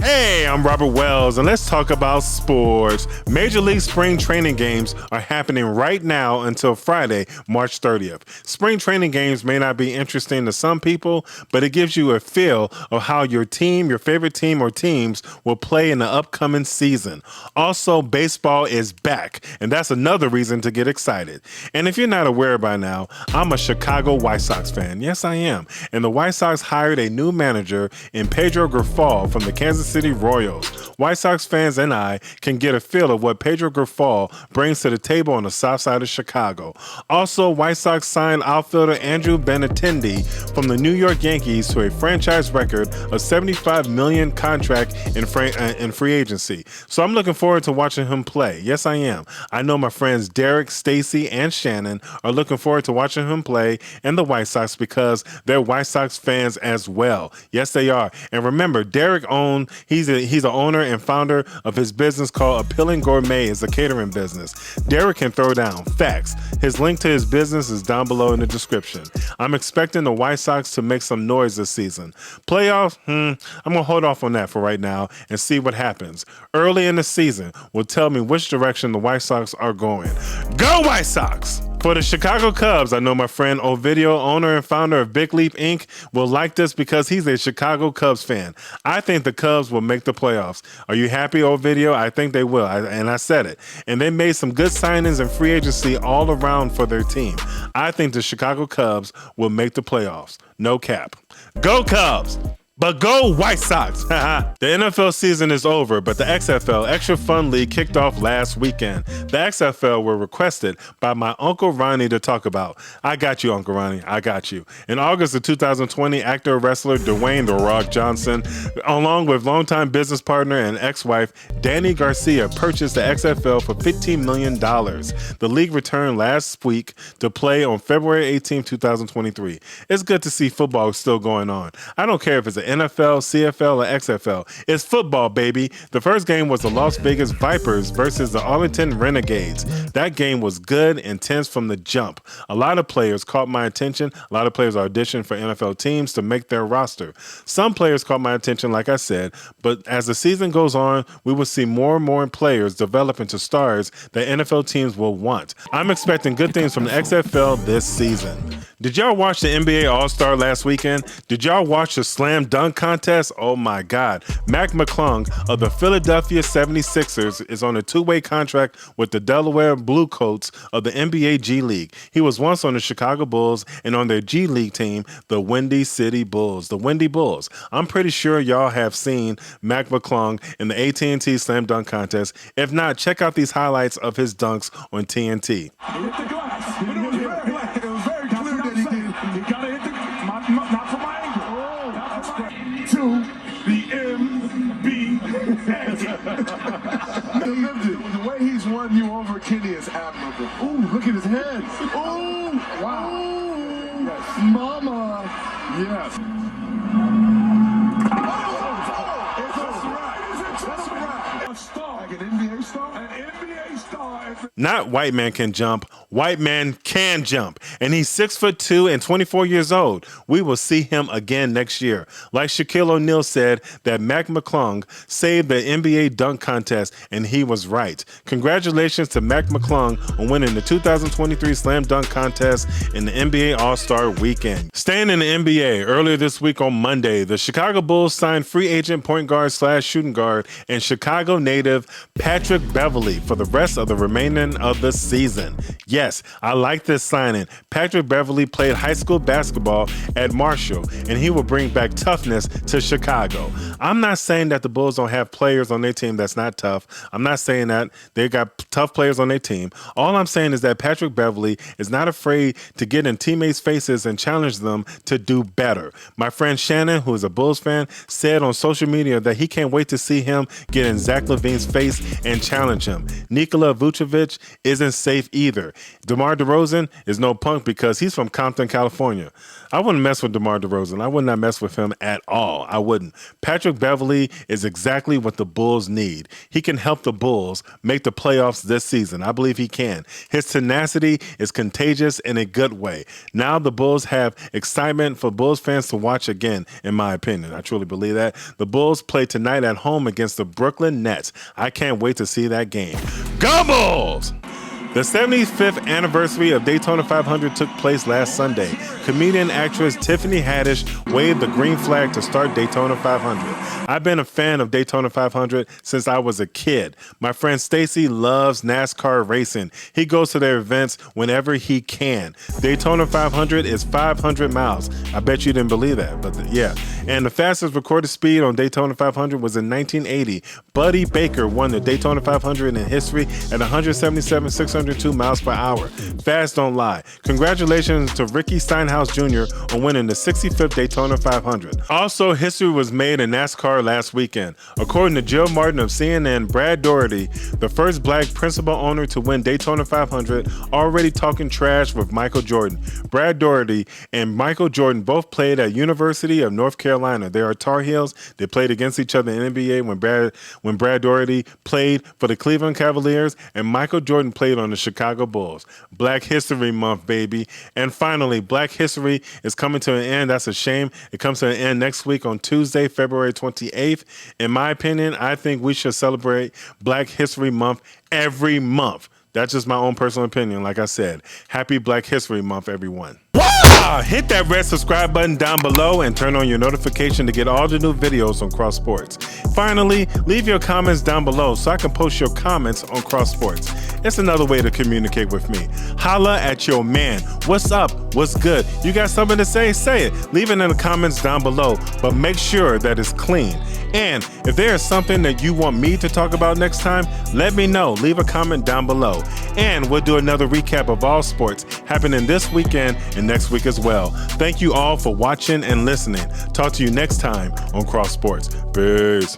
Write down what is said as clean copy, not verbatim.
Hey, I'm Robert Wells, and let's talk about sports. Major League spring training games are happening right now until Friday, March 30th. Spring training games may not be interesting to some people, but it gives you a feel of how your team, your favorite team or teams, will play in the upcoming season. Also, baseball is back, and that's another reason to get excited. And if you're not aware by now, I'm a Chicago White Sox fan. Yes, I am. And the White Sox hired a new manager in Pedro Grifol from the Kansas City Royals. White Sox fans and I can get a feel of what Pedro Grifol brings to the table on the south side of Chicago. Also, White Sox signed outfielder Andrew Benintendi from the New York Yankees to a franchise record of $75 million contract in free agency. So I'm looking forward to watching him play. Yes, I am. I know my friends Derek, Stacy, and Shannon are looking forward to watching him play and the White Sox because they're White Sox fans as well. Yes, they are. And remember, Derek he's an owner and founder of his business called Appealing Gourmet. It's a catering business. Derek can throw down facts. His link to his business is down below in the description. I'm expecting the White Sox to make some noise this season. Playoffs? I'm going to hold off on that for right now and see what happens. Early in the season will tell me which direction the White Sox are going. Go White Sox! For the Chicago Cubs, I know my friend Ovidio, owner and founder of Big Leap Inc., will like this because he's a Chicago Cubs fan. I think the Cubs will make the playoffs. Are you happy, Ovidio? I think they will, and I said it. And they made some good signings and free agency all around for their team. I think the Chicago Cubs will make the playoffs. No cap. Go Cubs! But go White Sox! The NFL season is over, but the XFL Extra Fun League kicked off last weekend. The XFL were requested by my Uncle Ronnie to talk about. I got you, Uncle Ronnie. I got you. In August of 2020, actor wrestler Dwayne "The Rock" Johnson, along with longtime business partner and ex-wife Danny Garcia, purchased the XFL for $15 million. The league returned last week to play on February 18, 2023. It's good to see football still going on. I don't care if it's a NFL, CFL, or XFL. It's football, baby. The first game was the Las Vegas Vipers versus the Arlington Renegades. That game was good, intense from the jump. A lot of players caught my attention. A lot of players auditioned for NFL teams to make their roster. Some players caught my attention, like I said, but as the season goes on, we will see more and more players develop into stars that NFL teams will want. I'm expecting good things from the XFL this season. Did y'all watch the NBA All-Star last weekend? Did y'all watch the slam dunk contest? Oh my God. Mac McClung of the Philadelphia 76ers is on a two-way contract with the Delaware Bluecoats of the NBA G League. He was once on the Chicago Bulls and on their G League team, the Windy City Bulls. The Windy Bulls. I'm pretty sure y'all have seen Mac McClung in the AT&T slam dunk contest. If not, check out these highlights of his dunks on TNT. The way he's won you over, Kenny, is admirable. Ooh, look at his head. Ooh, wow. Ooh, yes. Mama. Yes. It's a wrap. A star. Like an NBA star? An NBA star. Not white man can jump, white man can jump. And he's 6'2" and 24 years old. We will see him again next year. Like Shaquille O'Neal said that Mac McClung saved the NBA dunk contest, and he was right. Congratulations to Mac McClung on winning the 2023 Slam Dunk Contest in the NBA All-Star Weekend. Staying in the NBA, earlier this week on Monday, the Chicago Bulls signed free agent point guard / shooting guard and Chicago native Patrick Beverly for the rest of the remaining of the season. Yes, I like this signing. Patrick Beverly played high school basketball at Marshall, and he will bring back toughness to Chicago. I'm not saying that the Bulls don't have players on their team that's not tough. I'm not saying that. They got tough players on their team. All I'm saying is that Patrick Beverly is not afraid to get in teammates' faces and challenge them to do better. My friend Shannon, who is a Bulls fan, said on social media that he can't wait to see him get in Zach LaVine's face and challenge him. Nikola Vucevic isn't safe either. DeMar DeRozan is no punk because he's from Compton, California. I wouldn't mess with DeMar DeRozan. I would not mess with him at all. I wouldn't. Patrick Beverly is exactly what the Bulls need. He can help the Bulls make the playoffs this season. I believe he can. His tenacity is contagious in a good way. Now the Bulls have excitement for Bulls fans to watch again, in my opinion. I truly believe that. The Bulls play tonight at home against the Brooklyn Nets. I can't wait to see that game. Go Bulls! The 75th anniversary of Daytona 500 took place last Sunday. Comedian actress Tiffany Haddish waved the green flag to start Daytona 500. I've been a fan of Daytona 500 since I was a kid. My friend Stacy loves NASCAR racing. He goes to their events whenever he can. Daytona 500 is 500 miles. I bet you didn't believe that, but yeah. And the fastest recorded speed on Daytona 500 was in 1980. Buddy Baker won the Daytona 500 in history at 177,602 miles per hour. Fast don't lie. Congratulations to Ricky Stenhouse Jr. on winning the 65th Daytona 500. Also, history was made in NASCAR last weekend. According to Jill Martin of CNN, Brad Daugherty, the first black principal owner to win Daytona 500, already talking trash with Michael Jordan. Brad Daugherty and Michael Jordan both played at University of North Carolina. They are Tar Heels. They played against each other in the NBA when Brad Daugherty played for the Cleveland Cavaliers and Michael Jordan played on the Chicago Bulls. Black History Month, baby. And finally, Black History is coming to an end. That's a shame. It comes to an end next week on Tuesday, February 28th. In my opinion, I think we should celebrate Black History Month every month. That's just my own personal opinion. Like I said, happy Black History Month, everyone. Hit that red subscribe button down below and turn on your notification to get all the new videos on Cross Sports. Finally, leave your comments down below so I can post your comments on Cross Sports. It's another way to communicate with me. Holla at your man. What's up? What's good? You got something to say? Say it. Leave it in the comments down below, but make sure that it's clean. And if there is something that you want me to talk about next time, let me know. Leave a comment down below. And we'll do another recap of all sports happening this weekend and next week as well. Thank you all for watching and listening. Talk to you next time on Cross Sports. Peace.